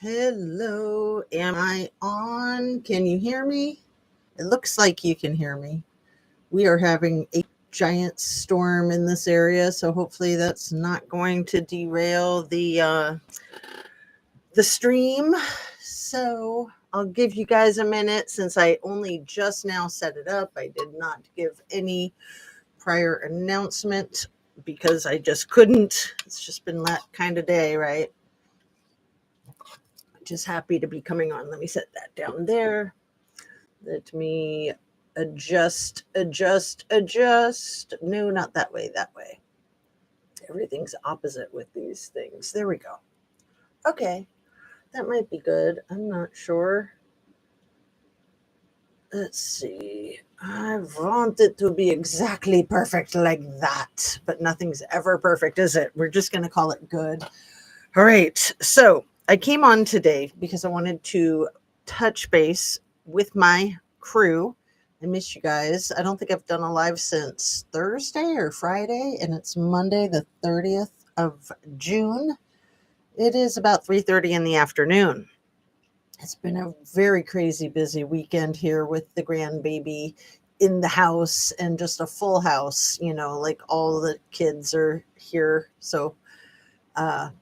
Hello, am I on? Can you hear me? It looks like you can hear me. We are having a giant storm in this area, so hopefully that's not going to derail the stream. So I'll give you guys a minute since I only just now set it up. I did not give any prior announcement because I just couldn't. It's just been that kind of day, right? Just happy to be coming on. Let me set that down there. Let me adjust. No, not that way, that way. Everything's opposite with these things. There we go. Okay, that might be good. I'm not sure. Let's see. I want it to be exactly perfect like that, but nothing's ever perfect, is it? We're just going to call it good. All right. So I came on today because I wanted to touch base with my crew. I miss you guys. I don't think I've done a live since Thursday or Friday, and it's Monday, the 30th of June. It is about 3:30 in the afternoon. It's been a very crazy busy weekend here with the grandbaby in the house and just a full house, like all the kids are here. So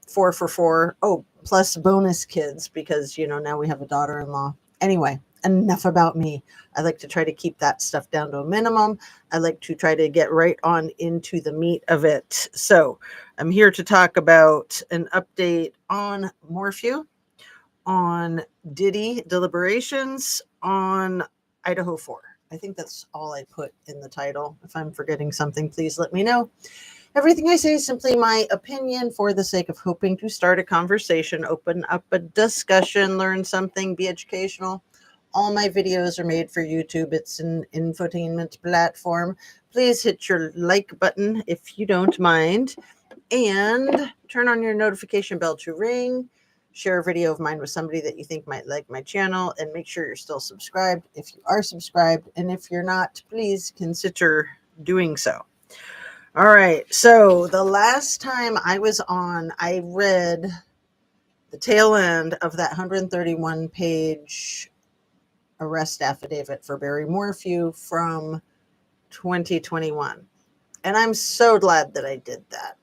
4 for 4. Oh, plus bonus kids because, now we have a daughter-in-law. Anyway, enough about me. I like to try to keep that stuff down to a minimum. I like to try to get right on into the meat of it. So I'm here to talk about an update on Morphew, on Diddy deliberations, on Idaho 4. I think that's all I put in the title. If I'm forgetting something, please let me know. Everything I say is simply my opinion for the sake of hoping to start a conversation, open up a discussion, learn something, be educational. All my videos are made for YouTube. It's an infotainment platform. Please hit your like button if you don't mind, and turn on your notification bell to ring. Share a video of mine with somebody that you think might like my channel, and make sure you're still subscribed if you are subscribed. And if you're not, please consider doing so. All right. So the last time I was on, I read the tail end of that 131-page arrest affidavit for Barry Morphew from 2021. And I'm so glad that I did that.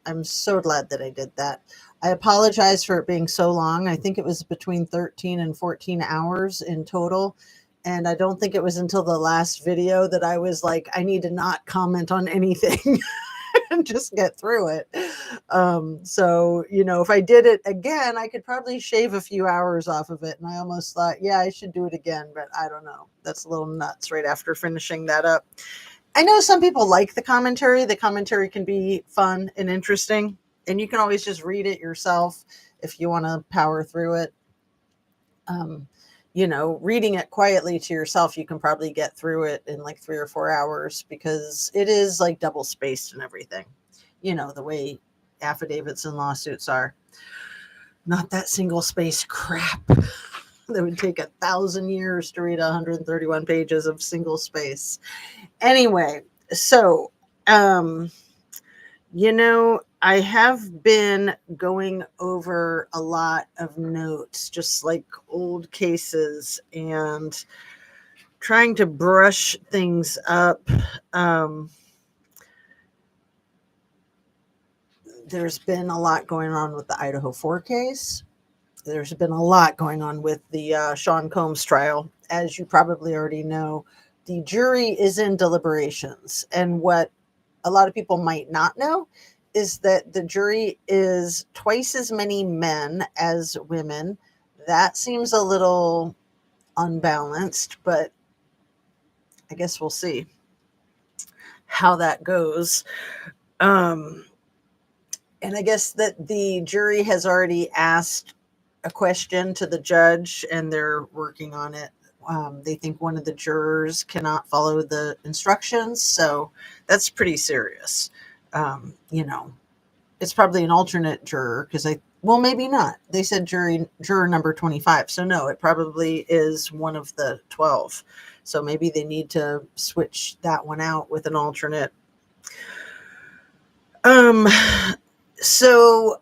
I apologize for it being so long. I think it was between 13 and 14 hours in total. And I don't think it was until the last video that I was like, I need to not comment on anything and just get through it. So, if I did it again, I could probably shave a few hours off of it. And I almost thought, yeah, I should do it again. But I don't know. That's a little nuts right after finishing that up. I know some people like the commentary. The commentary can be fun and interesting, and you can always just read it yourself if you want to power through it. Reading it quietly to yourself, you can probably get through it in like 3 or 4 hours because it is like double spaced and everything, the way affidavits and lawsuits are. Not that single space crap. That would take 1,000 years to read 131 pages of single space. Anyway, so, I have been going over a lot of notes, just like old cases, and trying to brush things up. There's been a lot going on with the Idaho 4 case. There's been a lot going on with the Sean Combs trial. As you probably already know, the jury is in deliberations. And what a lot of people might not know is that the jury is twice as many men as women. That seems a little unbalanced, but I guess we'll see how that goes. And I guess that the jury has already asked a question to the judge, and they're working on it. They think one of the jurors cannot follow the instructions, so that's pretty serious. It's probably an alternate juror because maybe not. They said juror number 25, so no, it probably is one of the 12. So maybe they need to switch that one out with an alternate. So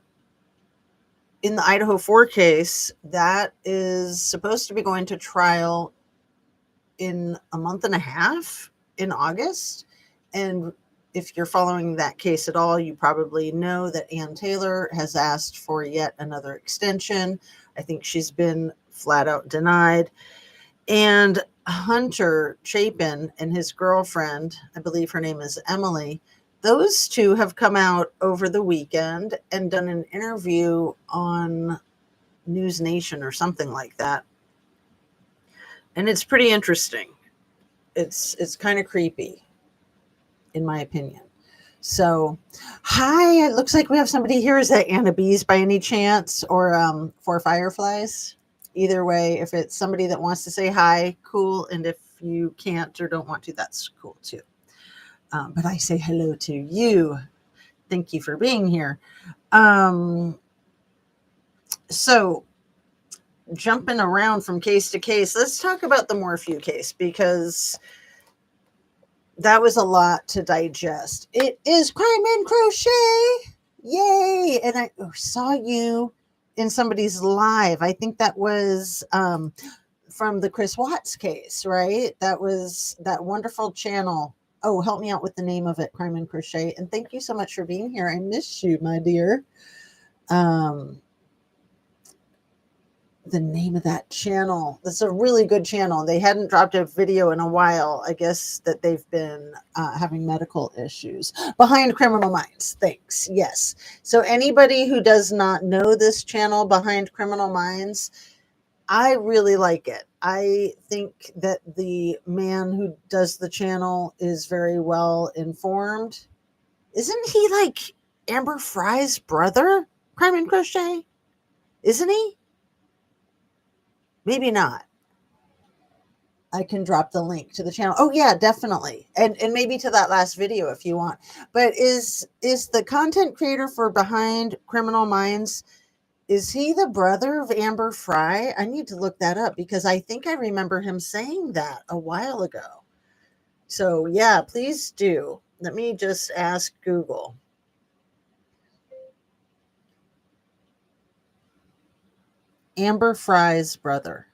in the Idaho 4 case, that is supposed to be going to trial in a month and a half in August. And if you're following that case at all, you probably know that Ann Taylor has asked for yet another extension. I think she's been flat out denied. And Hunter Chapin and his girlfriend, I believe her name is Emily, those two have come out over the weekend and done an interview on News Nation or something like that. And it's pretty interesting. It's kind of creepy, in my opinion. So, hi, it looks like we have somebody here. Is that Anna Bees by any chance, or For Fireflies? Either way, if it's somebody that wants to say hi, cool. And if you can't or don't want to, that's cool too. But I say hello to you. Thank you for being here. So, jumping around from case to case, let's talk about the Morphew case, because that was a lot to digest. It is Crime and Crochet. Yay. And I saw you in somebody's live. I think that was from the Chris Watts case, right? That was that wonderful channel. Oh, help me out with the name of it, Crime and Crochet. And thank you so much for being here. I miss you, my dear. The name of that channel. That's a really good channel. They hadn't dropped a video in a while. I guess that they've been having medical issues. Behind Criminal Minds. Thanks. Yes. So anybody who does not know this channel, Behind Criminal Minds, I really like it. I think that the man who does the channel is very well informed. Isn't he like Amber Fry's brother? Crime and Crochet? Isn't he? Maybe not. I can drop the link to the channel. Oh yeah, definitely. And maybe to that last video if you want. But is the content creator for Behind Criminal Minds, is he the brother of Amber Fry? I need to look that up because I think I remember him saying that a while ago. So yeah, please do. Let me just ask Google. Amber Fry's brother.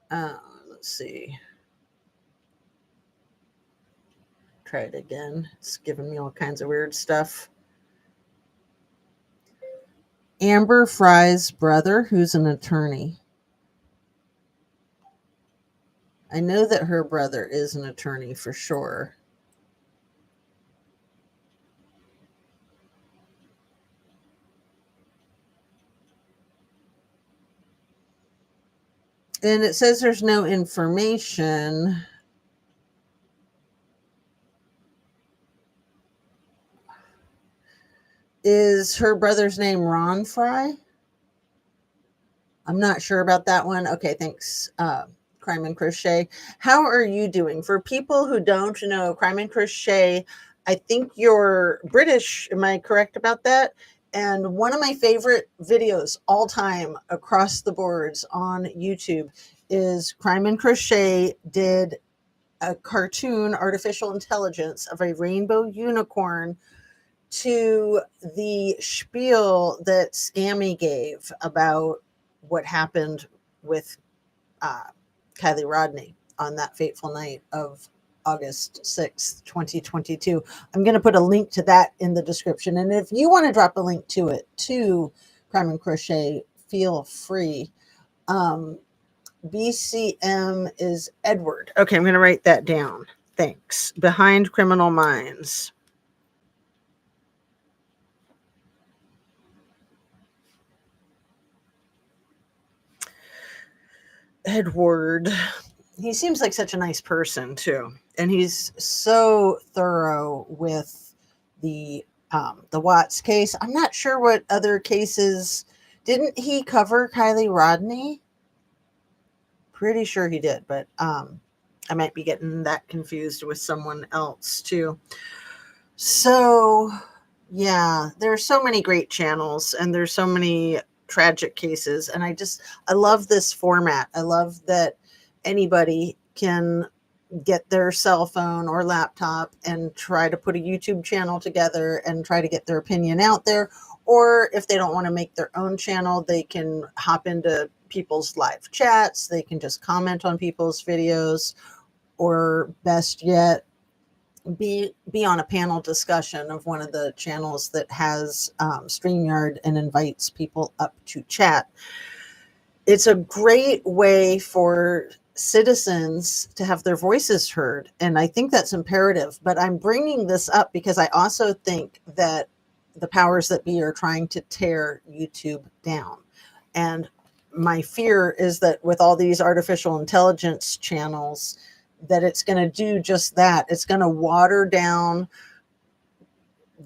Let's see. Try it again. It's giving me all kinds of weird stuff. Amber Fry's brother, who's an attorney. I know that her brother is an attorney for sure. And it says there's no information. Is her brother's name Ron Fry? I'm not sure about that one. Okay, thanks, Crime and Crochet. How are you doing? For people who don't know, Crime and Crochet, I think you're British. Am I correct about that? And one of my favorite videos all time across the boards on YouTube is Crime and Crochet did a cartoon artificial intelligence of a rainbow unicorn to the spiel that Scammy gave about what happened with Kylie Rodney on that fateful night of August 6th, 2022. I'm going to put a link to that in the description. And if you want to drop a link to it, to Crime and Crochet, feel free. BCM is Edward. Okay, I'm going to write that down. Thanks. Behind Criminal Minds. Edward. He seems like such a nice person too, and he's so thorough with the Watts case. I'm not sure what other cases. Didn't he cover Kylie Rodney? Pretty sure he did, but I might be getting that confused with someone else too. So yeah, there are so many great channels, and there's so many tragic cases, and I love this format. I love that anybody can get their cell phone or laptop and try to put a YouTube channel together and try to get their opinion out there. Or if they don't want to make their own channel, they can hop into people's live chats. They can just comment on people's videos, or best yet, be on a panel discussion of one of the channels that has StreamYard and invites people up to chat. It's a great way for citizens to have their voices heard, and I think that's imperative. But I'm bringing this up because I also think that the powers that be are trying to tear YouTube down. And my fear is that with all these artificial intelligence channels, that it's going to do just that. It's going to water down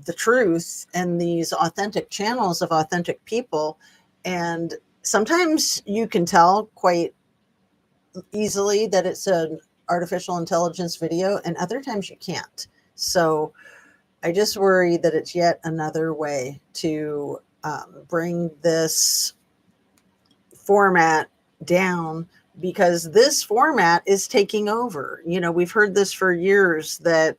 the truth and these authentic channels of authentic people. And sometimes you can tell quite easily that it's an artificial intelligence video, and other times you can't. So I just worry that it's yet another way to bring this format down, because this format is taking over. You know, we've heard this for years, that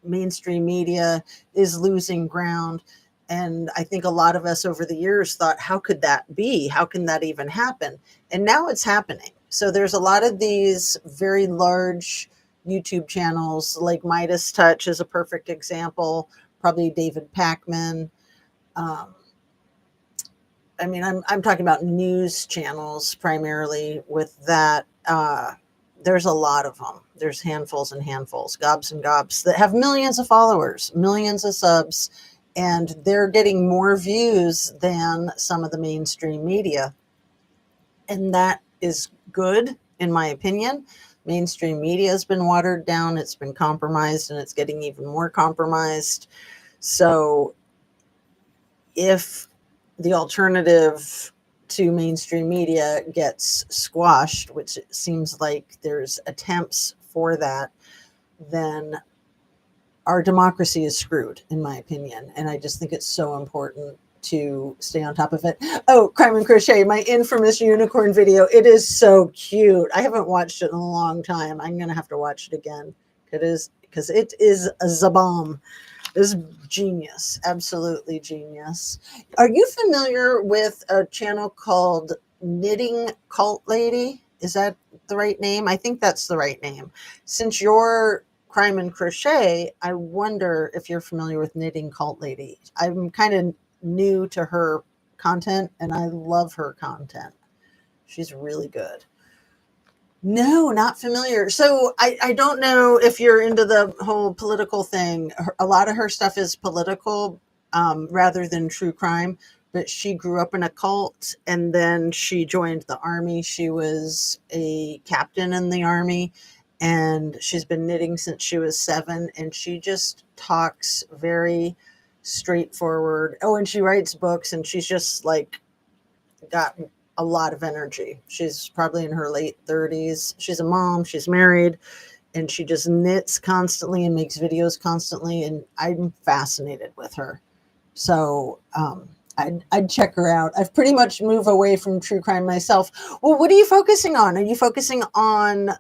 mainstream media is losing ground. And I think a lot of us over the years thought, how could that be? How can that even happen? And now it's happening. So there's a lot of these very large YouTube channels, like Midas Touch is a perfect example, probably David Pakman. I mean, I'm talking about news channels primarily with that. There's a lot of them. There's handfuls and handfuls, gobs and gobs, that have millions of followers, millions of subs, and they're getting more views than some of the mainstream media. And that is good, in my opinion. Mainstream media has been watered down, it's been compromised, and it's getting even more compromised. So if the alternative to mainstream media gets squashed, which it seems like there's attempts for that, then our democracy is screwed, in my opinion. And I just think it's so important to stay on top of it. Oh, Crime and Crochet, my infamous unicorn video. It is so cute. I haven't watched it in a long time. I'm going to have to watch it again. It is, because it is a zabam. Is genius, absolutely genius. Are you familiar with a channel called Knitting Cult Lady? Is that the right name? I think that's the right name. Since you're Crime and Crochet, I wonder if you're familiar with Knitting Cult Lady. I'm kind of new to her content, and I love her content. She's really good. No, not familiar. So I don't know if you're into the whole political thing. A lot of her stuff is political rather than true crime, but she grew up in a cult and then she joined the army. She was a captain in the army, and she's been knitting since she was 7, and she just talks very straightforward. Oh, and she writes books, and she's just like got a lot of energy. She's probably in her late 30s. She's a mom, she's married, and she just knits constantly and makes videos constantly, and I'm fascinated with her. So I'd check her out. I've pretty much moved away from true crime myself. Well, what are you focusing on? Are you focusing on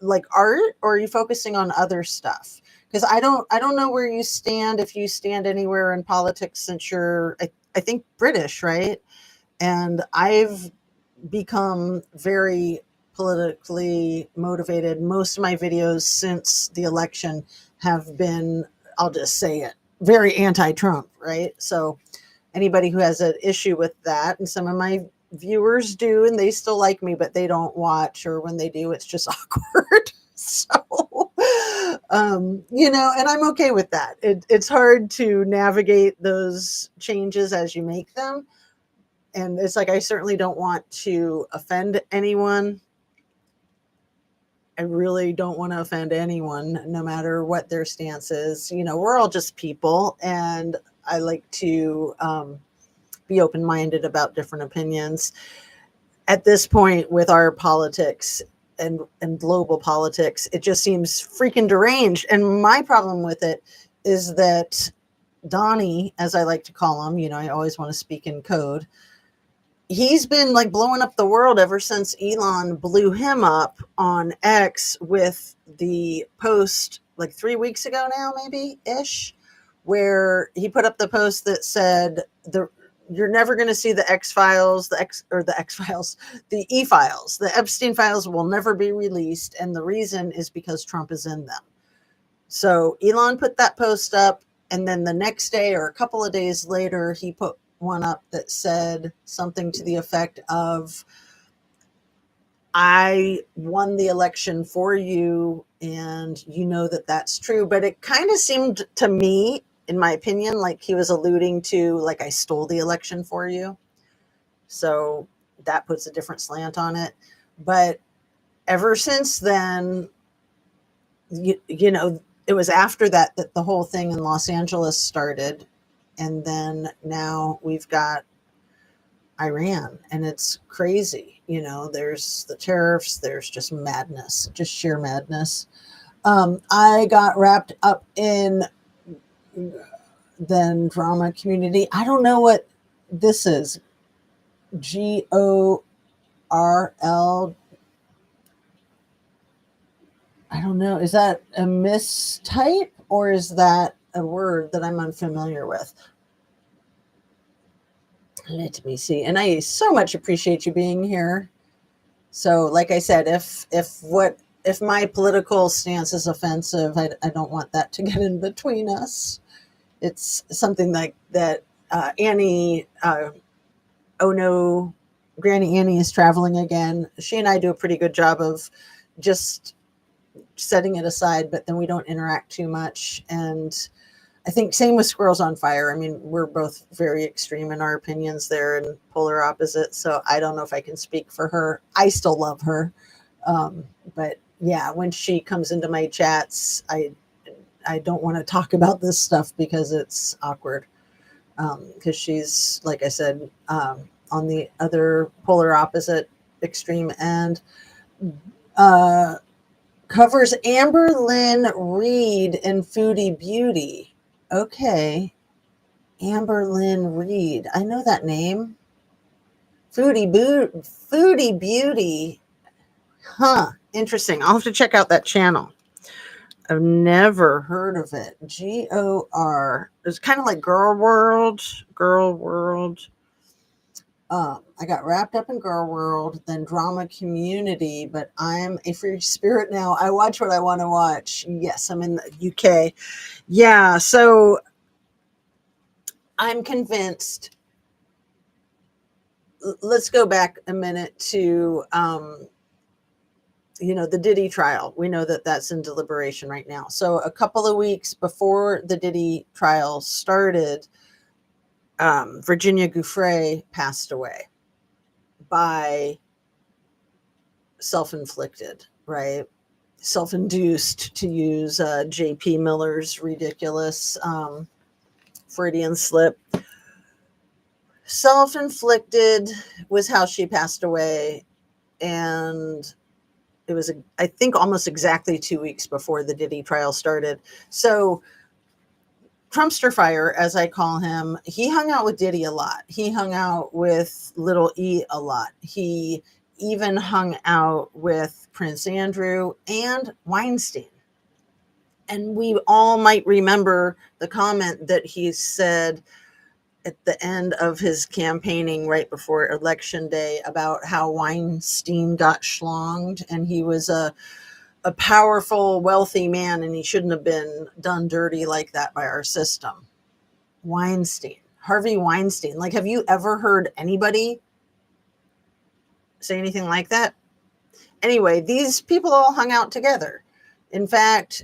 like art, or are you focusing on other stuff? Because I don't know where you stand, if you stand anywhere in politics, since you're I think British, right? And I've become very politically motivated. Most of my videos since the election have been, I'll just say it, very anti-Trump, right? So anybody who has an issue with that, and some of my viewers do, and they still like me, but they don't watch, or when they do, it's just awkward. So, you know, and I'm okay with that. It's hard to navigate those changes as you make them. And it's like, I certainly don't want to offend anyone. I really don't want to offend anyone, no matter what their stance is. You know, we're all just people, and I like to be open-minded about different opinions. At this point with our politics and global politics, it just seems freaking deranged. And my problem with it is that Donnie, as I like to call him, you know, I always want to speak in code, he's been like blowing up the world ever since Elon blew him up on X with the post like 3 weeks ago now, maybe ish, where he put up the post that said you're never going to see the X Files, the E Files, the Epstein files will never be released, and the reason is because Trump is in them. So Elon put that post up, and then the next day or a couple of days later, he put one up that said something to the effect of, I won the election for you, and you know that that's true. But it kind of seemed to me, in my opinion, like he was alluding to, like, I stole the election for you. So that puts a different slant on it. But ever since then, you know, it was after that the whole thing in Los Angeles started. And then now we've got Iran, and it's crazy. You know, there's the tariffs, there's just madness, just sheer madness. I got wrapped up in the drama community. I don't know what this is. GORL. I don't know. Is that a mistype, or is that a word that I'm unfamiliar with? Let me see. And I so much appreciate you being here. So, like I said, if my political stance is offensive, I don't want that to get in between us. It's something like that. Annie, oh no, Granny Annie is traveling again. She and I do a pretty good job of just setting it aside, but then we don't interact too much. And I think same with Squirrels on Fire. I mean, we're both very extreme in our opinions there and polar opposites. So I don't know if I can speak for her. I still love her. But yeah, when she comes into my chats, I don't want to talk about this stuff because it's awkward. Because she's, like I said, on the other polar opposite extreme end. Covers Amber Lynn Reed in Foodie Beauty. Okay. Amber Lynn Reed. I know that name. Foodie Beauty. Huh. Interesting. I'll have to check out that channel. I've never heard of it. GOR. It's kind of like Girl World. I got wrapped up in Girl World, then Drama Community, but I'm a free spirit now. I watch what I want to watch. Yes, I'm in the UK. Yeah, so I'm convinced. Let's go back a minute to, the Diddy trial. We know that that's in deliberation right now. So a couple of weeks before the Diddy trial started, Virginia Giuffre passed away by self-inflicted, right? Self-induced, to use J.P. Miller's ridiculous Freudian slip. Self-inflicted was how she passed away, and it was, I think, almost exactly 2 weeks before the Diddy trial started. So Trumpster Fire, as I call him, he hung out with Diddy a lot. He hung out with Little E a lot. He even hung out with Prince Andrew and Weinstein. And we all might remember the comment that he said at the end of his campaigning right before Election Day about how Weinstein got schlonged, and he was a powerful, wealthy man, and he shouldn't have been done dirty like that by our system. Weinstein, Harvey Weinstein. Like, have you ever heard anybody say anything like that? Anyway, these people all hung out together. In fact,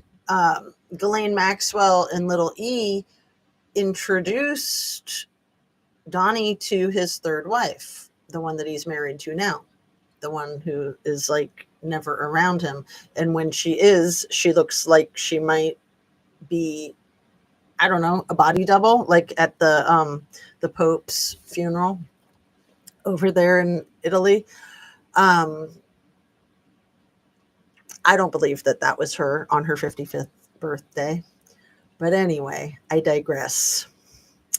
Ghislaine Maxwell and Little E introduced Donnie to his third wife, the one that he's married to now, the one who is like never around him. And when she is, she looks like she might be, I don't know, a body double, like at the Pope's funeral over there in Italy. I don't believe that was her on her 55th birthday. But anyway, I digress.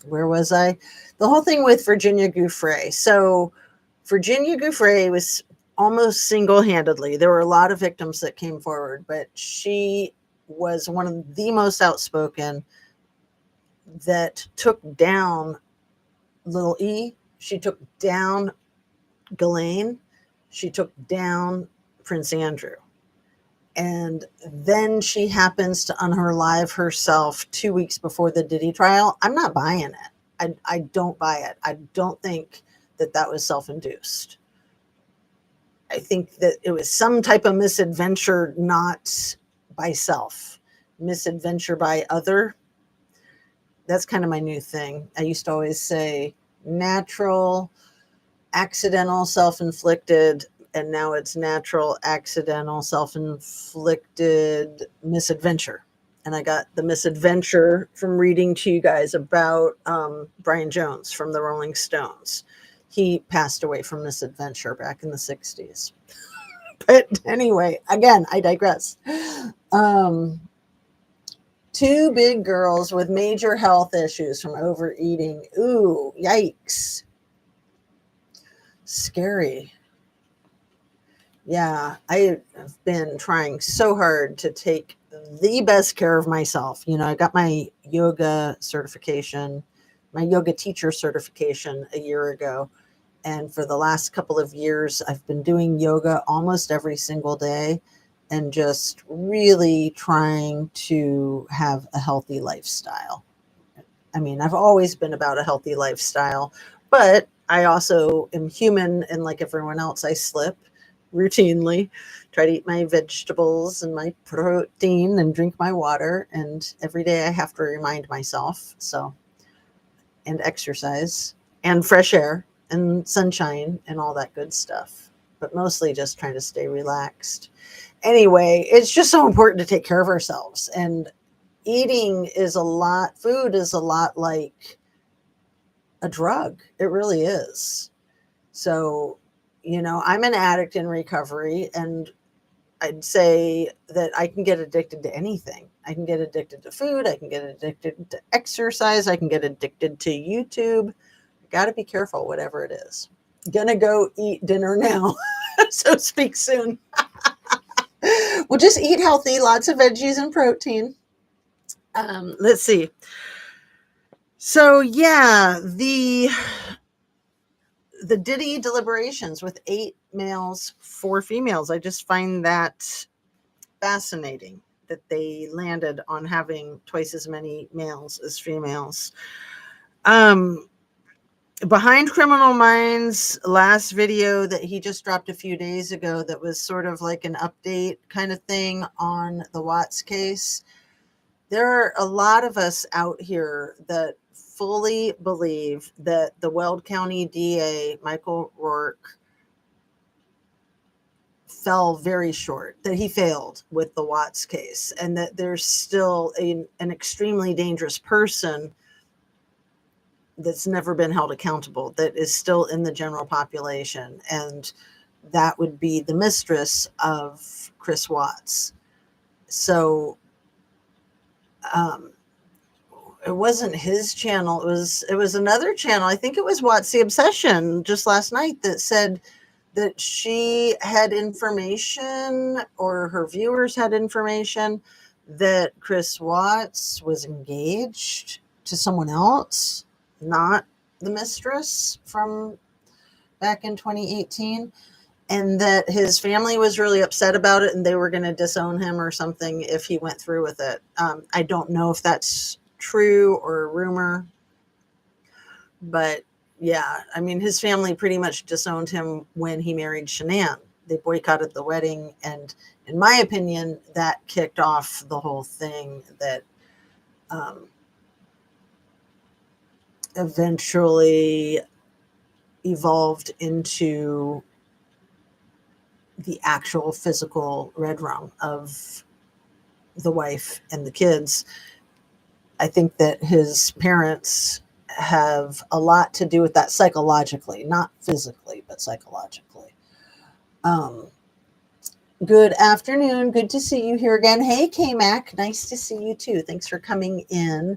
Where was I? The whole thing with Virginia Giuffre. So Virginia Giuffre was almost single-handedly. There were a lot of victims that came forward, but she was one of the most outspoken that took down Little E. She took down Ghislaine. She took down Prince Andrew. And then she happens to unalive herself 2 weeks before the Diddy trial. I'm not buying it. I don't buy it. I don't think that that was self-induced. I think that it was some type of misadventure, not by self, misadventure by other. That's kind of my new thing. I used to always say natural, accidental, self-inflicted, and now it's natural, accidental, self-inflicted misadventure. And I got the misadventure from reading to you guys about Brian Jones from the Rolling Stones. He passed away from misadventure back in the 60s. But anyway, again, I digress. Two big girls with major health issues from overeating. Ooh, yikes. Scary. Yeah, I have been trying so hard to take the best care of myself. You know, I got my yoga certification, my yoga teacher certification a year ago. And for the last couple of years, I've been doing yoga almost every single day and just really trying to have a healthy lifestyle. I mean, I've always been about a healthy lifestyle, but I also am human, and like everyone else, I slip routinely. Try to eat my vegetables and my protein and drink my water, and every day I have to remind myself. So, and exercise and fresh air and sunshine and all that good stuff, but mostly just trying to stay relaxed. Anyway, it's just so important to take care of ourselves, and eating is a lot, food is a lot like a drug. It really is. So, you know, I'm an addict in recovery, and I'd say that I can get addicted to anything. I can get addicted to food. I can get addicted to exercise. I can get addicted to YouTube. Got to be careful, whatever it is. Gonna go eat dinner now. So speak soon. We'll just eat healthy, lots of veggies and protein. Let's see. So yeah, the Diddy deliberations with 8 males, 4 females. I just find that fascinating that they landed on having twice as many males as females. Behind Criminal Minds last video that he just dropped a few days ago, that was sort of like an update kind of thing on the Watts case. There are a lot of us out here that fully believe that the Weld County DA, Michael Rourke, fell very short, that he failed with the Watts case, and that there's still an extremely dangerous person that's never been held accountable, that is still in the general population. And that would be the mistress of Chris Watts. So it wasn't his channel. It was another channel. I think it was Watts the Obsession just last night that said that she had information, or her viewers had information, that Chris Watts was engaged to someone else, not the mistress from back in 2018, and that his family was really upset about it and they were going to disown him or something if he went through with it. I don't know if that's true or a rumor, but yeah, I mean, his family pretty much disowned him when he married Shanann. They boycotted the wedding, and in my opinion, that kicked off the whole thing that eventually evolved into the actual physical red rum of the wife and the kids. I think that his parents have a lot to do with that psychologically, not physically, but psychologically. Good afternoon. Good to see you here again. Hey, K-Mac. Nice to see you too. Thanks for coming in.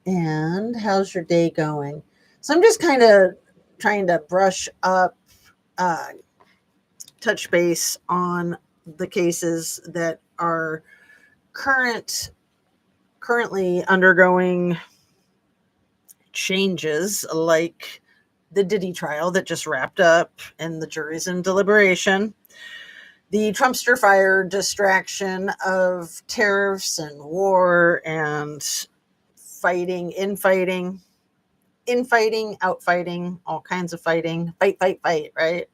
And how's your day going? So I'm just kind of trying to brush up touch base on the cases that are currently undergoing changes, like the Diddy trial that just wrapped up and the jury's in deliberation, the Trumpster fire distraction of tariffs and war and fighting, infighting, outfighting, all kinds of fighting, fight, right?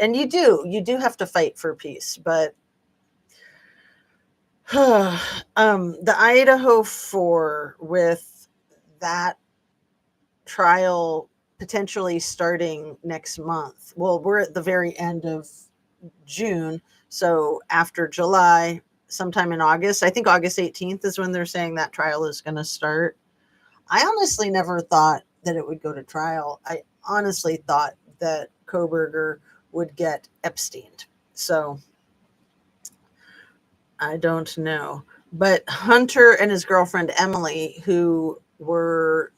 And you do have to fight for peace, but the Idaho 4, with that trial potentially starting next month. Well, we're at the very end of June, so after July, sometime in August, I think August 18th is when they're saying that trial is going to start. I honestly never thought that it would go to trial. I honestly thought that Koberger would get Epsteined. So I don't know. But Hunter and his girlfriend Emily, who were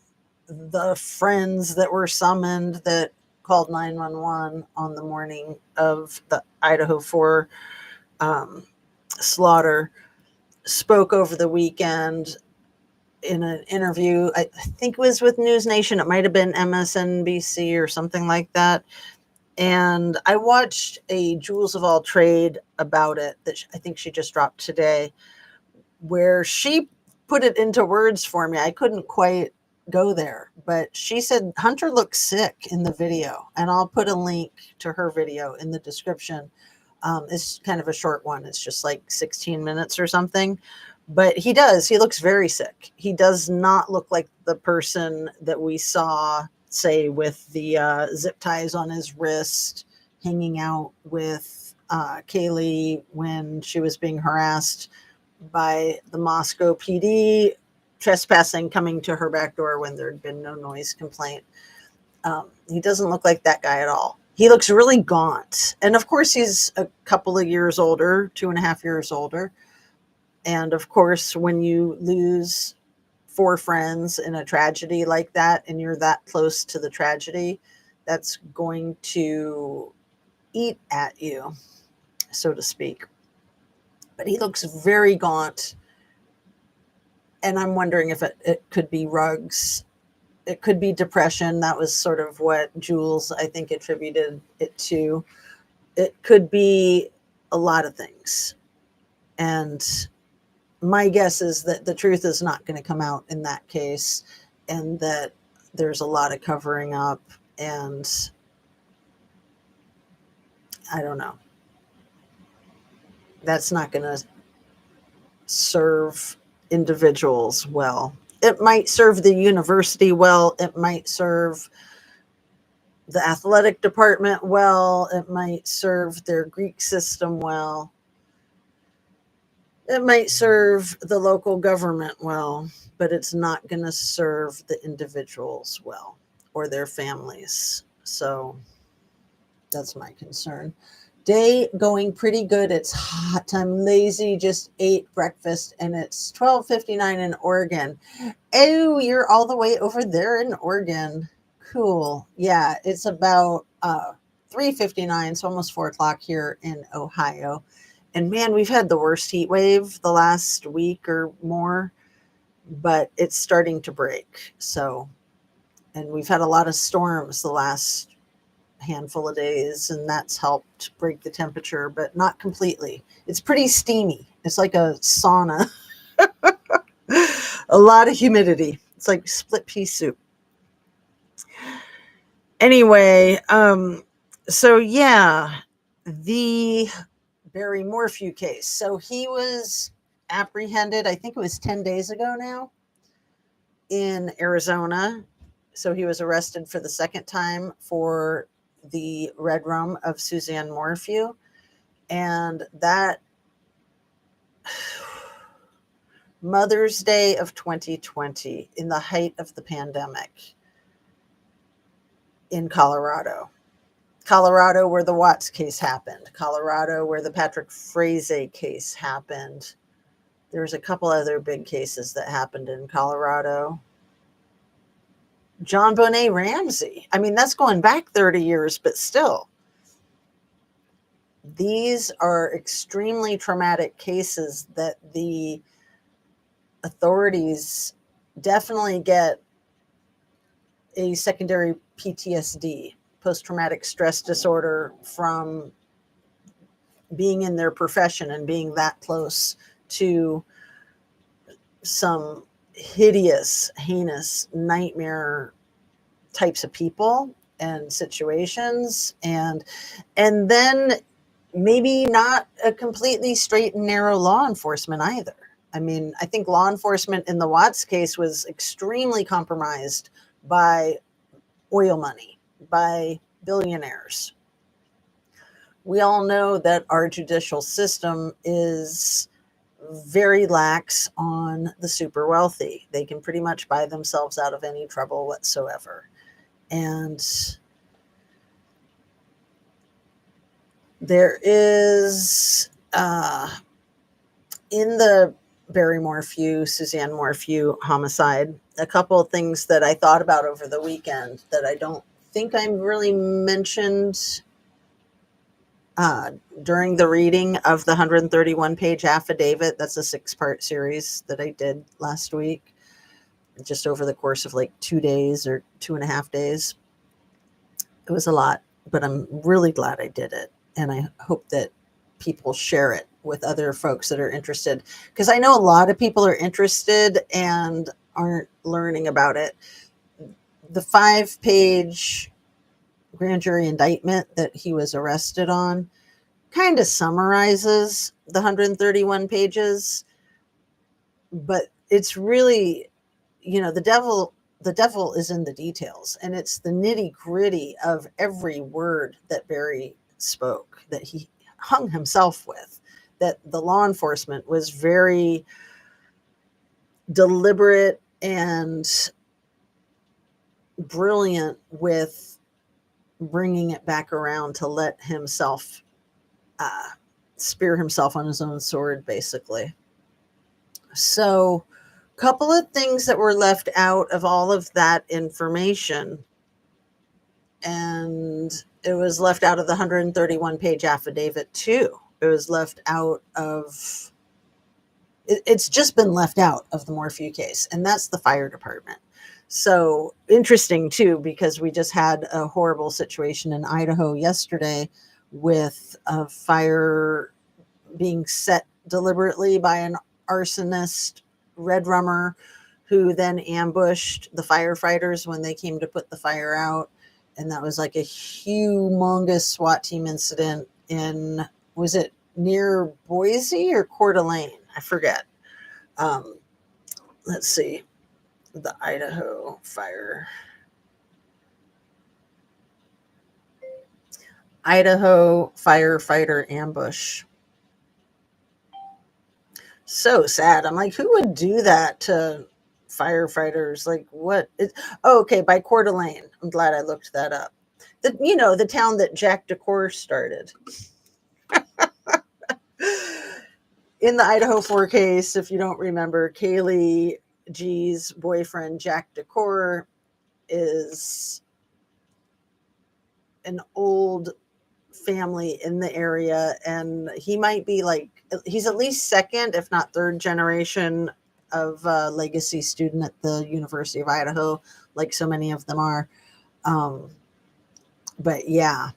the friends that were summoned that called 911 on the morning of the Idaho 4 slaughter, spoke over the weekend in an interview. I think it was with News Nation. It might have been MSNBC or something like that. And I watched a Jewels of All Trade about it that I think she just dropped today, where she put it into words for me. I couldn't quite go there, but she said Hunter looks sick in the video, and I'll put a link to her video in the description. It's kind of a short one. It's just like 16 minutes or something, but he looks very sick. He does not look like the person that we saw, say, with the zip ties on his wrist, hanging out with Kaylee when she was being harassed by the Moscow PD, trespassing, coming to her back door when there had been no noise complaint. He doesn't look like that guy at all. He looks really gaunt. And of course, he's a couple of years older, 2.5 years older. And of course, when you lose 4 friends in a tragedy like that, and you're that close to the tragedy, that's going to eat at you, so to speak. But he looks very gaunt. And I'm wondering if it could be rugs. It could be depression. That was sort of what Jules, I think, attributed it to. It could be a lot of things. And my guess is that the truth is not going to come out in that case, and that there's a lot of covering up, and I don't know. That's not going to serve individuals well. It might serve the university well. It might serve the athletic department well. It might serve their Greek system well. It might serve the local government well, but it's not going to serve the individuals well or their families. So that's my concern. Day going pretty good. It's hot. I'm lazy. Just ate breakfast, and it's 12:59 in Oregon. Oh, you're all the way over there in Oregon. Cool. Yeah, it's about 3:59, so almost 4 o'clock here in Ohio. And man, we've had the worst heat wave the last week or more, but it's starting to break. So, and we've had a lot of storms the last handful of days, and that's helped break the temperature, but not completely. It's pretty steamy. It's like a sauna. A lot of humidity. It's like split pea soup. Anyway, so yeah, the Barry Morphew case. So he was apprehended, I think it was 10 days ago now, in Arizona. So he was arrested for the second time for the red rum of Suzanne Morphew. And that Mother's Day of 2020, in the height of the pandemic, in Colorado, where the Watts case happened, Colorado, where the Patrick Frazee case happened. There's a couple other big cases that happened in Colorado. John Bonet Ramsey. I mean, that's going back 30 years, but still. these are extremely traumatic cases that the authorities definitely get a secondary PTSD, post-traumatic stress disorder, from being in their profession and being that close to some hideous, heinous, nightmare types of people and situations, and then maybe not a completely straight and narrow law enforcement either. I mean, I think law enforcement in the Watts case was extremely compromised by oil money, by billionaires. We all know that our judicial system is very lax on the super wealthy. They can pretty much buy themselves out of any trouble whatsoever. And there is, in the Barry Morphew, Suzanne Morphew homicide, a couple of things that I thought about over the weekend that I don't think I really mentioned during the reading of the 131-page affidavit. That's a 6-part series that I did last week, just over the course of like 2 days or 2.5 days. It was a lot, but I'm really glad I did it. And I hope that people share it with other folks that are interested, because I know a lot of people are interested and aren't learning about it. The 5-page grand jury indictment that he was arrested on kind of summarizes the 131 pages, but it's really, the devil is in the details, and it's the nitty gritty of every word that Barry spoke, that he hung himself with, that the law enforcement was very deliberate and brilliant with bringing it back around to let himself spear himself on his own sword, basically. So, a couple of things that were left out of all of that information, and it was left out of the 131-page affidavit too. It was left out of, it's just been left out of the Morphew case, and that's the fire department. So interesting too, because we just had a horrible situation in Idaho yesterday with a fire being set deliberately by an arsonist, red rummer, who then ambushed the firefighters when they came to put the fire out. And that was like a humongous SWAT team incident in, was it near Boise or Coeur d'Alene? I forget. Let's see. The Idaho firefighter ambush. So sad. I'm like, who would do that to firefighters? Like, what? Okay, by Coeur d'Alene. I'm glad I looked that up. The town that Jack DeCour started. In the Idaho 4 case, if you don't remember, Kaylee G's boyfriend, Jack DeCour, is an old family in the area, and he might be he's at least second, if not third generation of legacy student at the University of Idaho, like so many of them are. But yeah,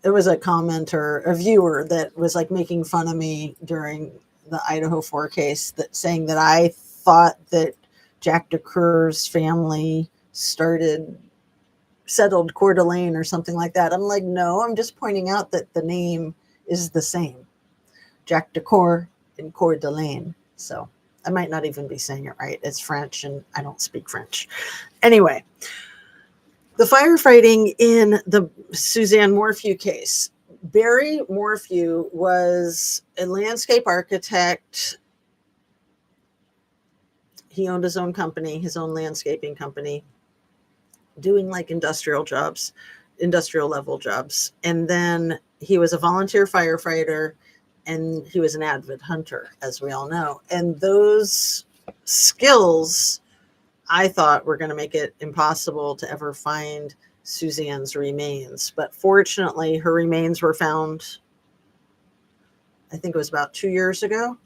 it was a commenter, a viewer, that was like making fun of me during the Idaho 4 case, that saying that I thought that Jack DeCour's family settled Coeur d'Alene or something like that. I'm like, no, I'm just pointing out that the name is the same. Jack DeCour and Coeur d'Alene. So I might not even be saying it right. It's French and I don't speak French. Anyway, the firefighting in the Suzanne Morphew case. Barry Morphew was a landscape architect. He owned his own company, his own landscaping company, doing like industrial level jobs. And then he was a volunteer firefighter, and he was an avid hunter, as we all know. And those skills, I thought, were going to make it impossible to ever find Suzanne's remains. But fortunately, her remains were found I think it was about 2 years ago.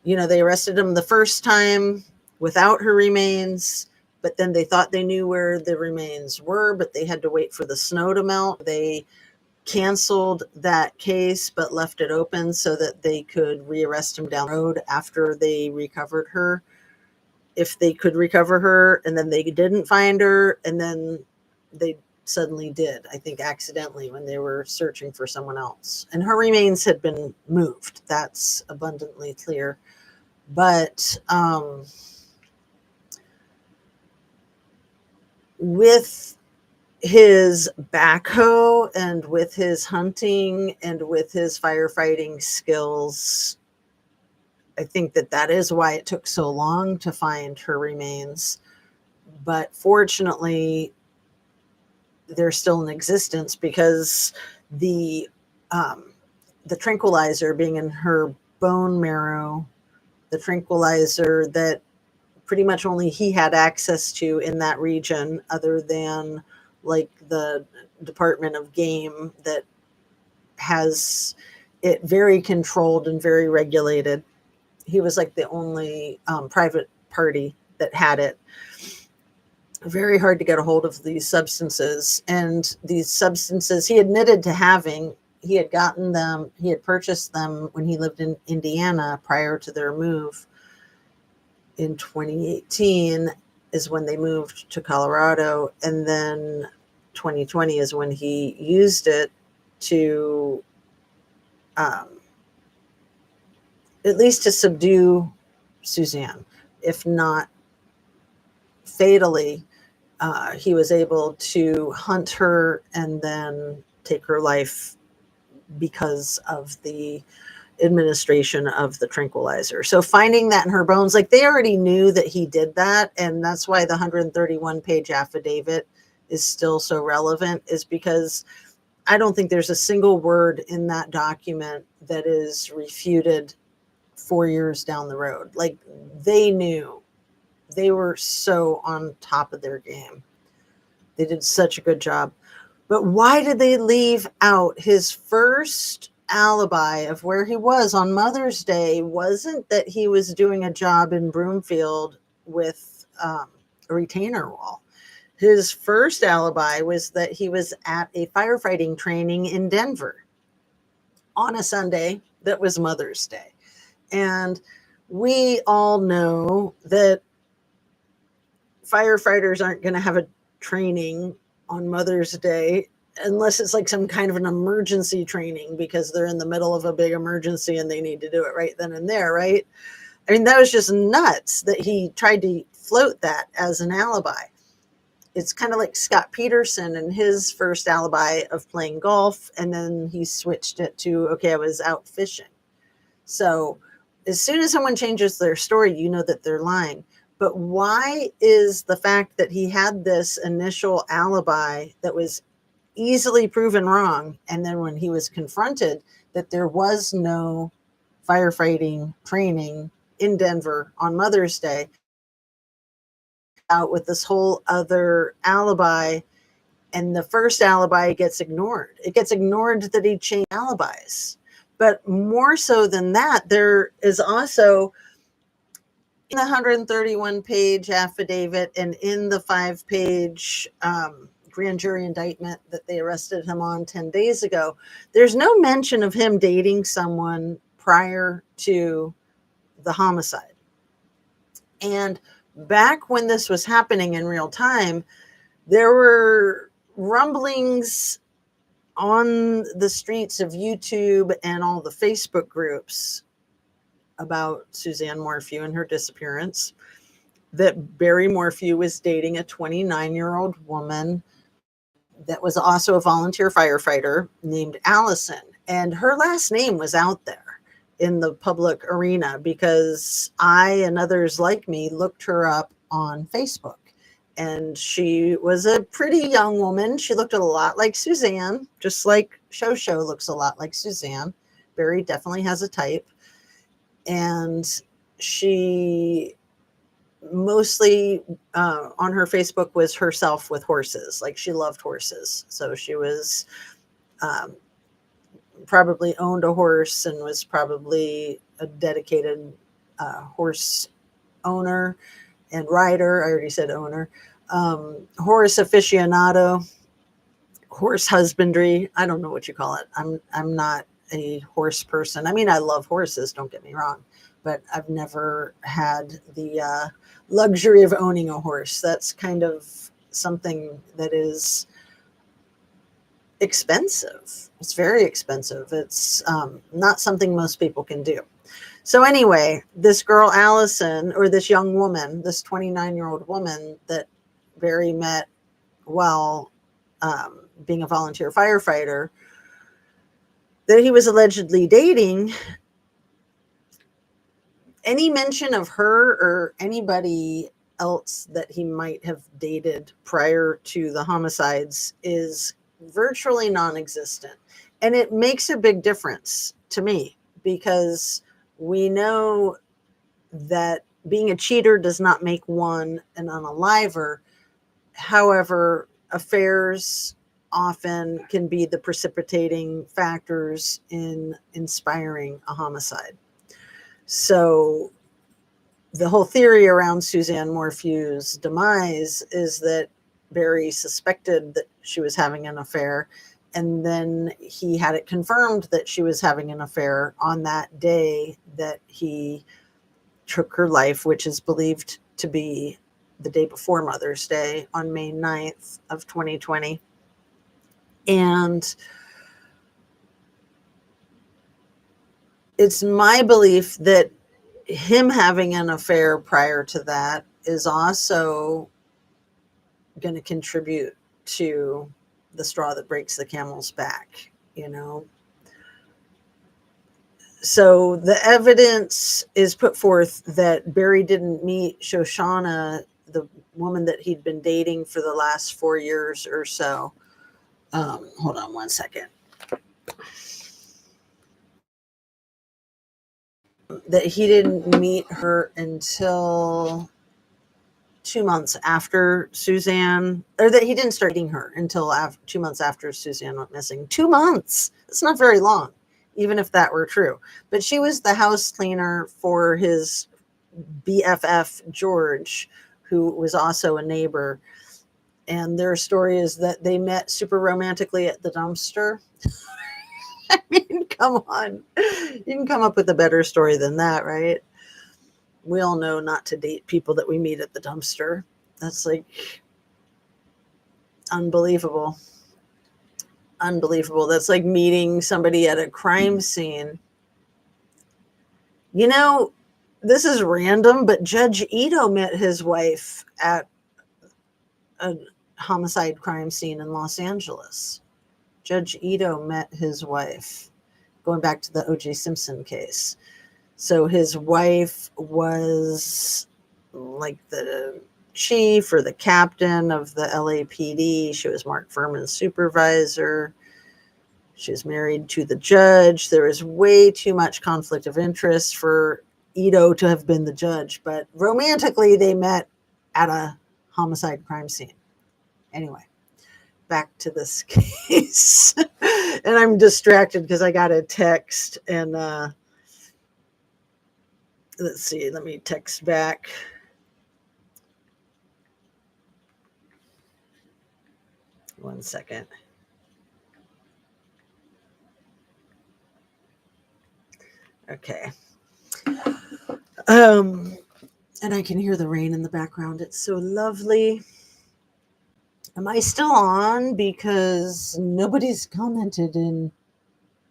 They arrested him the first time without her remains, but then they thought they knew where the remains were, but they had to wait for the snow to melt. They canceled that case, but left it open so that they could rearrest him down the road after they recovered her, if they could recover her. And then they didn't find her, and then they suddenly did, I think accidentally, when they were searching for someone else. And her remains had been moved. That's abundantly clear. But with his backhoe and with his hunting and with his firefighting skills, I think that is why it took so long to find her remains. But fortunately, they're still in existence, because the tranquilizer being in her bone marrow, the tranquilizer that pretty much only he had access to in that region, other than like the Department of Game that has it very controlled and very regulated. He was like the only private party that had it. Very hard to get a hold of these substances. And these substances he admitted to having, he had gotten them, he had purchased them when he lived in Indiana prior to their move. In 2018 is when they moved to Colorado. And then 2020 is when he used it to, at least to subdue Suzanne, if not fatally. He was able to hunt her and then take her life because of the administration of the tranquilizer. So finding that in her bones, like they already knew that he did that. And that's why the 131-page affidavit is still so relevant, is because I don't think there's a single word in that document that is refuted 4 years down the road. Like they knew. They were so on top of their game. They did such a good job. But why did they leave out his first alibi of where he was on Mother's Day? Wasn't that he was doing a job in Broomfield with a retainer wall. His first alibi was that he was at a firefighting training in Denver on a Sunday that was Mother's Day. And we all know that firefighters aren't going to have a training on Mother's Day unless it's like some kind of an emergency training, because they're in the middle of a big emergency and they need to do it right then and there, right? I mean, that was just nuts that he tried to float that as an alibi. It's kind of like Scott Peterson and his first alibi of playing golf, and then he switched it to, okay, I was out fishing. So as soon as someone changes their story, you know that they're lying. But why is the fact that he had this initial alibi that was easily proven wrong, and then when he was confronted that there was no firefighting training in Denver on Mother's Day, out with this whole other alibi, and the first alibi gets ignored. It gets ignored that he changed alibis. But more so than that, there is also in the 131-page affidavit and in the 5-page grand jury indictment that they arrested him on 10 days ago, there's no mention of him dating someone prior to the homicide. And back when this was happening in real time, there were rumblings on the streets of YouTube and all the Facebook groups about Suzanne Morphew and her disappearance, that Barry Morphew was dating a 29-year-old woman that was also a volunteer firefighter named Allison. And her last name was out there in the public arena because I and others like me looked her up on Facebook. And she was a pretty young woman. She looked a lot like Suzanne, just like Shosho looks a lot like Suzanne. Barry definitely has a type. And she mostly on her Facebook was herself with horses. Like she loved horses. So she was probably owned a horse and was probably a dedicated horse owner and rider. I already said owner. Horse aficionado, horse husbandry. I don't know what you call it. I'm not a horse person. I mean, I love horses, don't get me wrong, but I've never had the luxury of owning a horse. That's kind of something that is expensive. It's very expensive. It's not something most people can do. So anyway, this girl Allison, or this young woman, this 29-year-old woman that Barry met while being a volunteer firefighter, that he was allegedly dating, any mention of her or anybody else that he might have dated prior to the homicides is virtually non-existent. And it makes a big difference to me, because we know that being a cheater does not make one an unaliver. However, affairs often can be the precipitating factors in inspiring a homicide. So the whole theory around Suzanne Morphew's demise is that Barry suspected that she was having an affair, and then he had it confirmed that she was having an affair on that day that he took her life, which is believed to be the day before Mother's Day on May 9th of 2020. And it's my belief that him having an affair prior to that is also going to contribute to the straw that breaks the camel's back, you know. So the evidence is put forth that Barry didn't meet Shoshana, the woman that he'd been dating for the last 4 years or so. Hold on one second. That he didn't meet her until 2 months after Suzanne, or that he didn't start dating her until 2 months after Suzanne went missing. 2 months. It's not very long, even if that were true. But she was the house cleaner for his BFF, George, who was also a neighbor. And their story is that they met super romantically at the dumpster. I mean, come on. You can come up with a better story than that, right? We all know not to date people that we meet at the dumpster. That's like unbelievable. Unbelievable. That's like meeting somebody at a crime scene. You know, this is random, but Judge Ito met his wife at a homicide crime scene in Los Angeles. Judge Ito met his wife, going back to the O.J. Simpson case. So his wife was like the chief or the captain of the LAPD. She was Mark Furman's supervisor. She was married to the judge. There was way too much conflict of interest for Ito to have been the judge, but romantically they met at a homicide crime scene. Anyway, back to this case. And I'm distracted because I got a text, and let's see, let me text back. One second. Okay. And I can hear the rain in the background. It's so lovely. Am I still on? Because nobody's commented in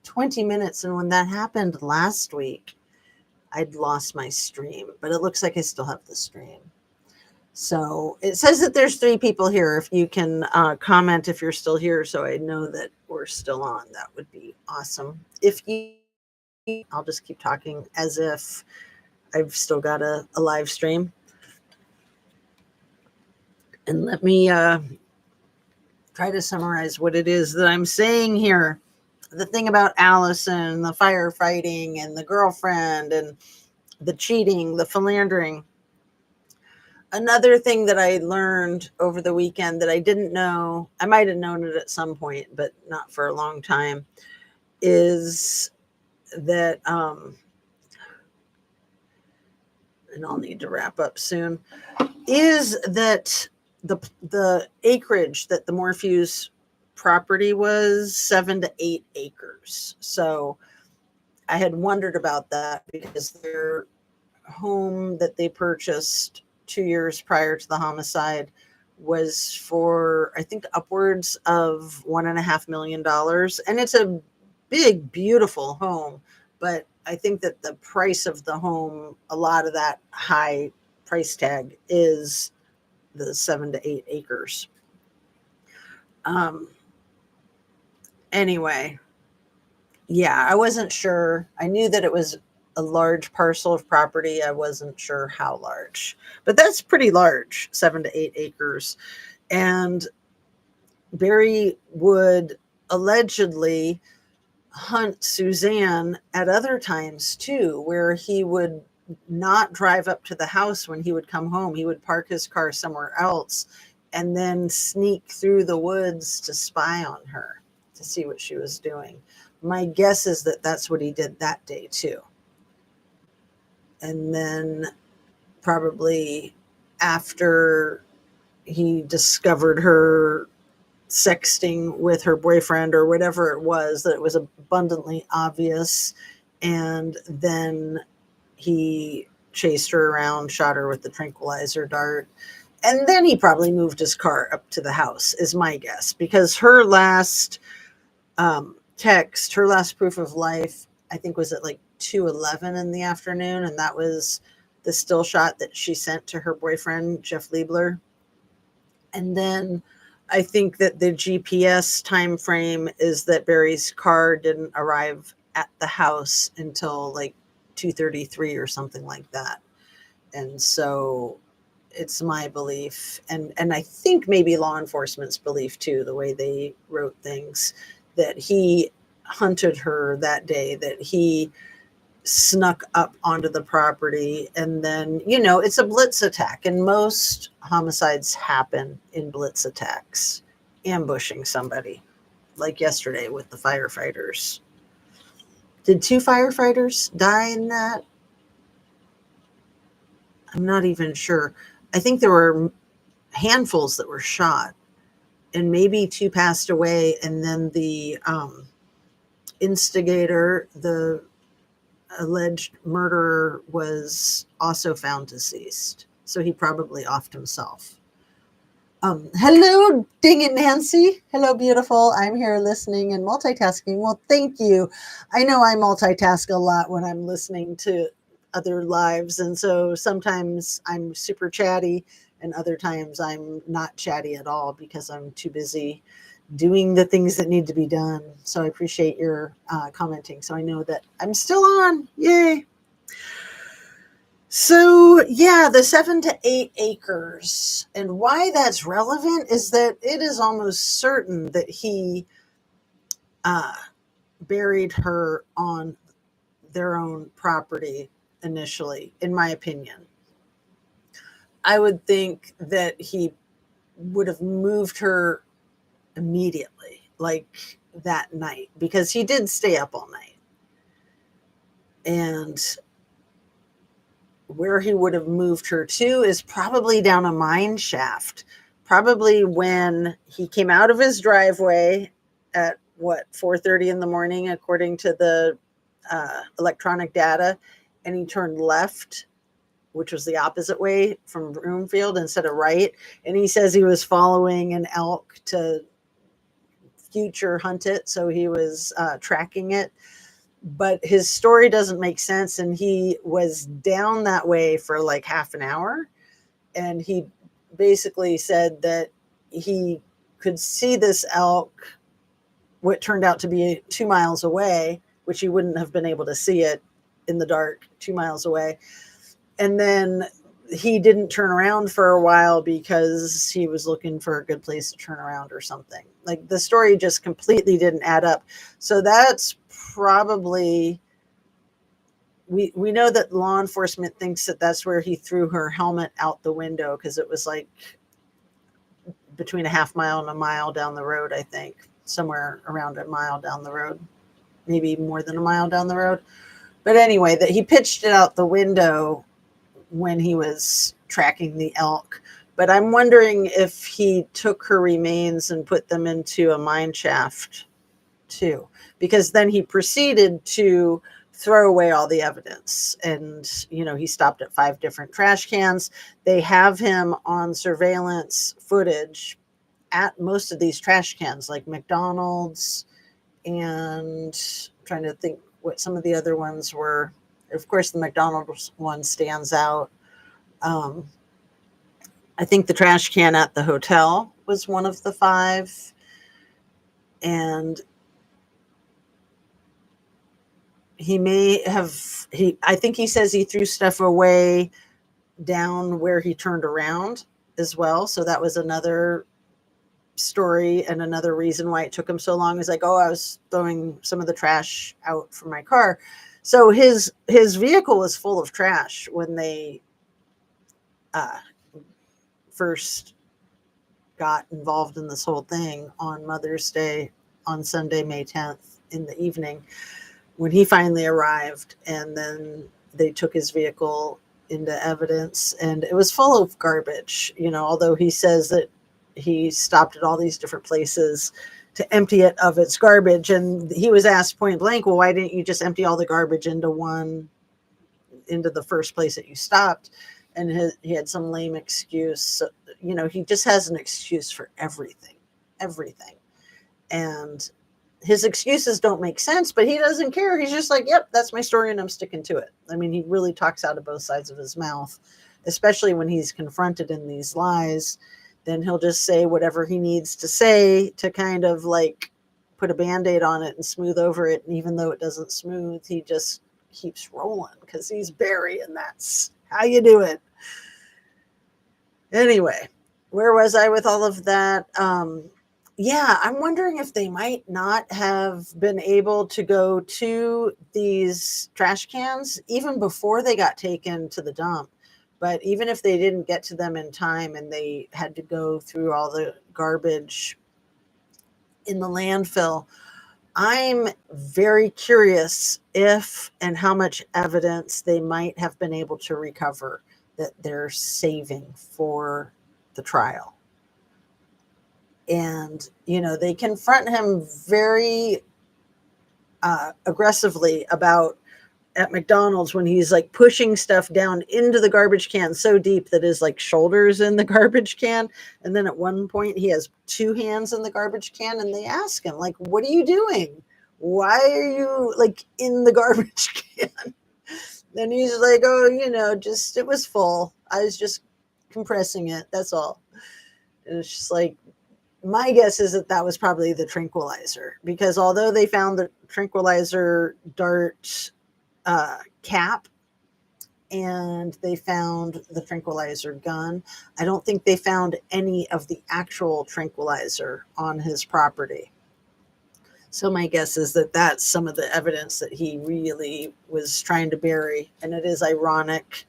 20 minutes. And when that happened last week, I'd lost my stream, but it looks like I still have the stream. So it says that there's 3 people here. If you can comment if you're still here, so I know that we're still on, that would be awesome. If you, I'll just keep talking as if I've still got a live stream. And let me try to summarize what it is that I'm saying here. The thing about Allison, the firefighting, and the girlfriend, and the cheating, the philandering. Another thing that I learned over the weekend that I didn't know, I might have known it at some point, but not for a long time, is that, and I'll need to wrap up soon, is that the acreage that the Morphews property was 7 to 8 acres. So I had wondered about that because their home that they purchased 2 years prior to the homicide was for, I think, upwards of $1.5 million. And it's a big, beautiful home. But I think that the price of the home, a lot of that high price tag is the 7 to 8 acres. Um, anyway, yeah, I wasn't sure. I knew that it was a large parcel of property. I wasn't sure how large, but that's pretty large, 7 to 8 acres. And Barry would allegedly hunt Suzanne at other times too, where he would not drive up to the house when he would come home. He would park his car somewhere else and then sneak through the woods to spy on her to see what she was doing. My guess is that that's what he did that day too. And then probably after he discovered her sexting with her boyfriend or whatever it was, that it was abundantly obvious, and then he chased her around, shot her with the tranquilizer dart, and then he probably moved his car up to the house, is my guess, because her last text, her last proof of life, I think was at like 2:11 in the afternoon, and that was the still shot that she sent to her boyfriend Jeff Liebler. And then I think that the GPS time frame is that Barry's car didn't arrive at the house until like 2:33 or something like that. And so it's my belief, and I think maybe law enforcement's belief too, the way they wrote things, that he hunted her that day, that he snuck up onto the property. And then, it's a blitz attack, and most homicides happen in blitz attacks, ambushing somebody, like yesterday with the firefighters. Did 2 firefighters die in that? I'm not even sure. I think there were handfuls that were shot, and maybe 2 passed away, and then the instigator, the alleged murderer, was also found deceased. So he probably offed himself. Hello, Ding and Nancy. Hello, beautiful. I'm here listening and multitasking. Well, thank you. I know I multitask a lot when I'm listening to other lives. And so sometimes I'm super chatty, and other times I'm not chatty at all because I'm too busy doing the things that need to be done. So I appreciate your commenting. So I know that I'm still on. Yay. So yeah, the 7 to 8 acres, and why that's relevant is that it is almost certain that he buried her on their own property initially, in my opinion. I would think that he would have moved her immediately, like that night, because he did stay up all night. And where he would have moved her to is probably down a mine shaft, probably when he came out of his driveway at 4:30 in the morning, according to the electronic data, and he turned left, which was the opposite way from Broomfield instead of right. And he says he was following an elk to future hunt it, so he was tracking it. But his story doesn't make sense, and he was down that way for like half an hour, and he basically said that he could see this elk, what turned out to be 2 miles away, which he wouldn't have been able to see it in the dark 2 miles away. And then he didn't turn around for a while because he was looking for a good place to turn around or something. Like, the story just completely didn't add up. So that's probably, we know that law enforcement thinks that that's where he threw her helmet out the window, because it was like between a half mile and a mile down the road, I think, somewhere around a mile down the road. maybe more than a mile down the road. But anyway, that he pitched it out the window when he was tracking the elk. But I'm wondering if he took her remains and put them into a mine shaft too, because then he proceeded to throw away all the evidence. And, he stopped at 5 different trash cans. They have him on surveillance footage at most of these trash cans, like McDonald's, and I'm trying to think what some of the other ones were. Of course, the McDonald's one stands out. I think the trash can at the hotel was one of the 5. And I think he says he threw stuff away down where he turned around as well. So that was another story and another reason why it took him so long. Is like, oh, I was throwing some of the trash out from my car. So his vehicle was full of trash when they first got involved in this whole thing on Mother's Day, on Sunday, May 10th in the evening, when he finally arrived. And then they took his vehicle into evidence, and it was full of garbage, although he says that he stopped at all these different places to empty it of its garbage. And he was asked point blank, well, why didn't you just empty all the garbage into the first place that you stopped? And he had some lame excuse. So, he just has an excuse for everything. And his excuses don't make sense, but he doesn't care. He's just like, yep, that's my story and I'm sticking to it. I mean, he really talks out of both sides of his mouth, especially when he's confronted in these lies. Then he'll just say whatever he needs to say to kind of like put a Band-Aid on it and smooth over it. And even though it doesn't smooth, he just keeps rolling because he's Barry, and that's how you do it. Anyway, where was I with all of that? Yeah, I'm wondering if they might not have been able to go to these trash cans even before they got taken to the dump. But even if they didn't get to them in time and they had to go through all the garbage in the landfill, I'm very curious if and how much evidence they might have been able to recover that they're saving for the trial. And, they confront him very aggressively at McDonald's when he's like pushing stuff down into the garbage can so deep that his like shoulders in the garbage can. And then at one point he has 2 hands in the garbage can, and they ask him, like, what are you doing? Why are you like in the garbage can? Then he's like, oh, it was full. I was just compressing it. That's all. And it's just like, my guess is that was probably the tranquilizer, because although they found the tranquilizer dart cap and they found the tranquilizer gun, I don't think they found any of the actual tranquilizer on his property. So my guess is that that's some of the evidence that he really was trying to bury. And it is ironic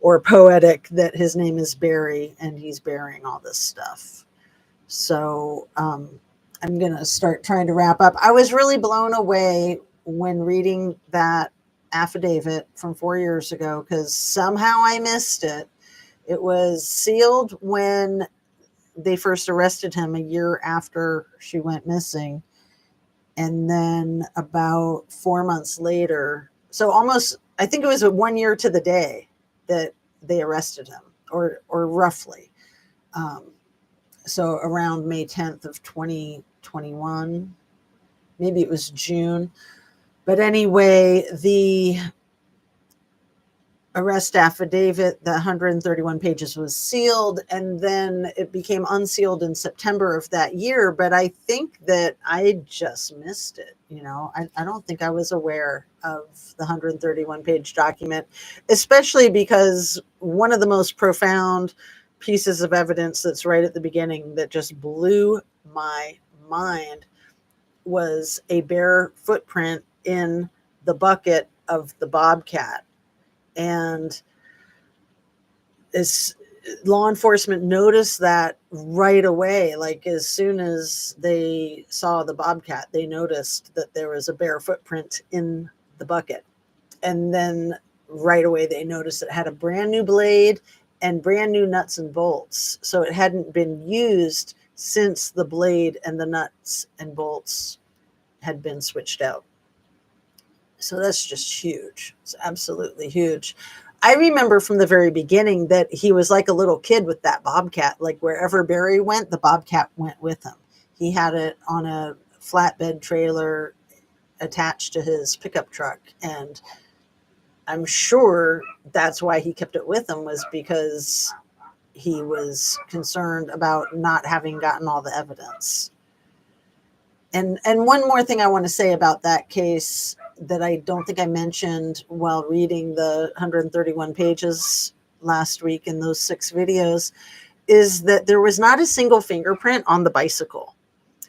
or poetic that his name is Barry and he's burying all this stuff. So I'm going to start trying to wrap up. I was really blown away when reading that affidavit from 4 years ago, because somehow I missed it. It was sealed when they first arrested him a year after she went missing. And then about 4 months later, so almost, I think it was 1 year to the day that they arrested him, or roughly. So around May 10th of 2021, maybe it was June. But anyway, the arrest affidavit, the 131 pages, was sealed, and then it became unsealed in September of that year. But I think that I just missed it. I don't think I was aware of the 131 page document, especially because one of the most profound pieces of evidence that's right at the beginning that just blew my mind was a bare footprint in the bucket of the bobcat. And law enforcement noticed that right away. Like as soon as they saw the bobcat, they noticed that there was a bare footprint in the bucket. And then right away they noticed it had a brand new blade and brand new nuts and bolts. So it hadn't been used since the blade and the nuts and bolts had been switched out. So that's just huge. It's absolutely huge. I remember from the very beginning that he was like a little kid with that bobcat. Like wherever Barry went, the bobcat went with him. He had it on a flatbed trailer attached to his pickup truck. And I'm sure that's why he kept it with him, was because he was concerned about not having gotten all the evidence. And one more thing I want to say about that case that I don't think I mentioned while reading the 131 pages last week in those 6 videos is that there was not a single fingerprint on the bicycle.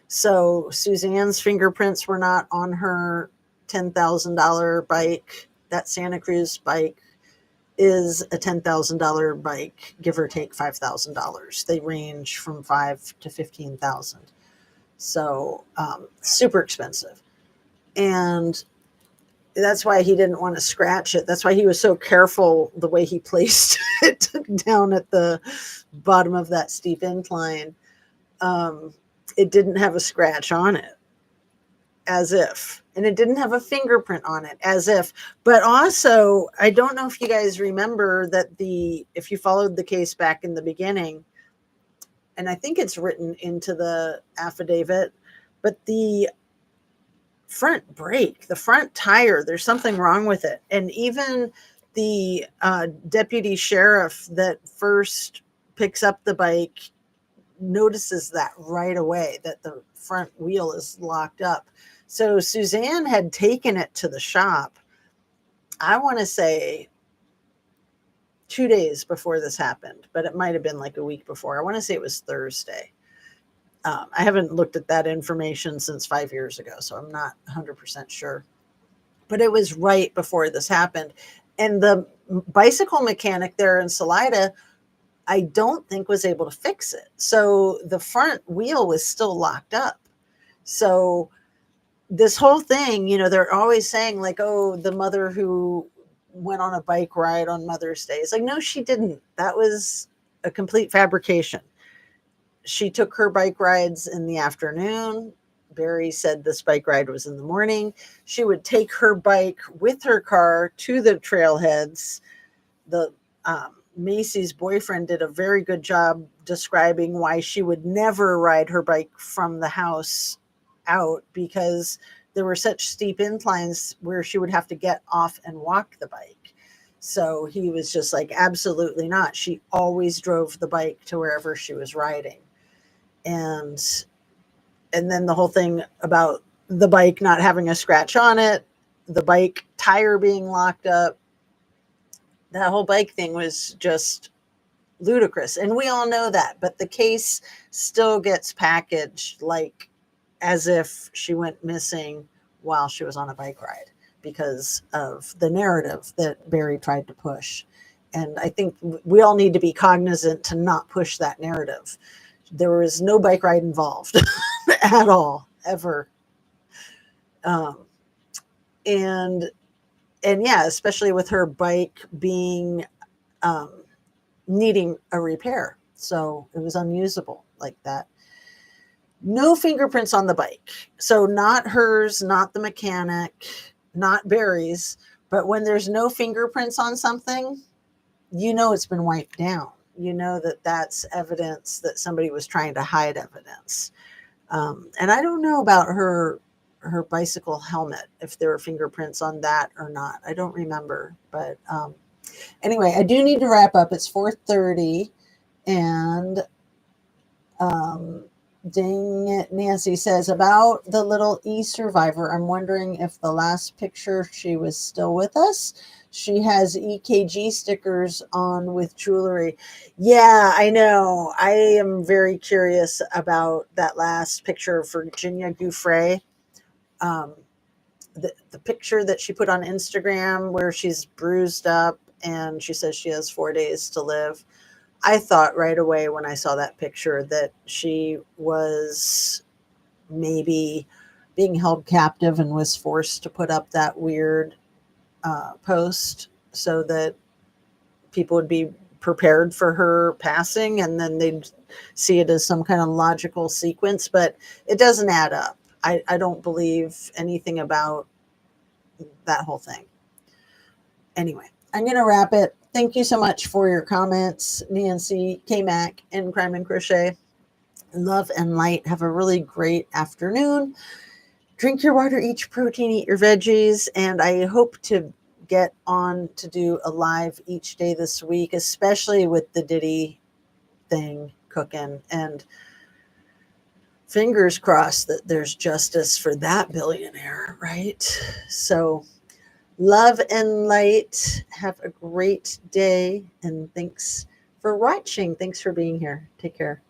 So Suzanne's fingerprints were not on her $10,000 bike. That Santa Cruz bike is a $10,000 bike, give or take $5,000. They range from $5,000 to $15,000. So super expensive. And that's why he didn't want to scratch it. That's why he was so careful the way he placed it down at the bottom of that steep incline. It didn't have a scratch on it, as if. And it didn't have a fingerprint on it, as if. But also, I don't know if you guys remember that if you followed the case back in the beginning, and I think it's written into the affidavit, but the front brake, the front tire, there's something wrong with it. And even the deputy sheriff that first picks up the bike notices that right away, that the front wheel is locked up. So Suzanne had taken it to the shop, I want to say 2 days before this happened, but it might have been like a week before. I want to say it was Thursday. I haven't looked at that information since 5 years ago, so I'm not 100% sure. But it was right before this happened. And the bicycle mechanic there in Salida, I don't think was able to fix it. So the front wheel was still locked up. So this whole thing, they're always saying like, oh, the mother who went on a bike ride on Mother's Day. It's like, no, she didn't. That was a complete fabrication. She took her bike rides in the afternoon. Barry said this bike ride was in the morning. She would take her bike with her car to the trailheads. The Macy's boyfriend did a very good job describing why she would never ride her bike from the house out, because there were such steep inclines where she would have to get off and walk the bike. So he was just like, absolutely not. She always drove the bike to wherever she was riding. And then the whole thing about the bike not having a scratch on it, the bike tire being locked up, that whole bike thing was just ludicrous. And we all know that, but the case still gets packaged like as if she went missing while she was on a bike ride, because of the narrative that Barry tried to push. And I think we all need to be cognizant to not push that narrative. There was no bike ride involved at all, ever. And yeah, especially with her bike being needing a repair. So it was unusable like that. No fingerprints on the bike. So not hers, not the mechanic, not Barry's. But when there's no fingerprints on something, it's been wiped down. That that's evidence that somebody was trying to hide evidence. And I don't know about her bicycle helmet, if there were fingerprints on that or not. I don't remember. But anyway, I do need to wrap up. It's 4:30, and dang it, Nancy says about the little E survivor. I'm wondering if the last picture she was still with us. She has EKG stickers on with jewelry. Yeah, I know. I am very curious about that last picture of Virginia Giuffre. The picture that she put on Instagram where she's bruised up and she says she has 4 days to live. I thought right away when I saw that picture that she was maybe being held captive and was forced to put up that weird post so that people would be prepared for her passing, and then they'd see it as some kind of logical sequence, but it doesn't add up. I don't believe anything about that whole thing. Anyway, I'm going to wrap it. Thank you so much for your comments, Nancy, K-Mac, and Crime and Crochet. Love and light. Have a really great afternoon. Drink your water, eat your protein, eat your veggies, and I hope to get on to do a live each day this week, especially with the Diddy thing cooking, and fingers crossed that there's justice for that billionaire, right? So love and light. Have a great day, and thanks for watching. Thanks for being here. Take care.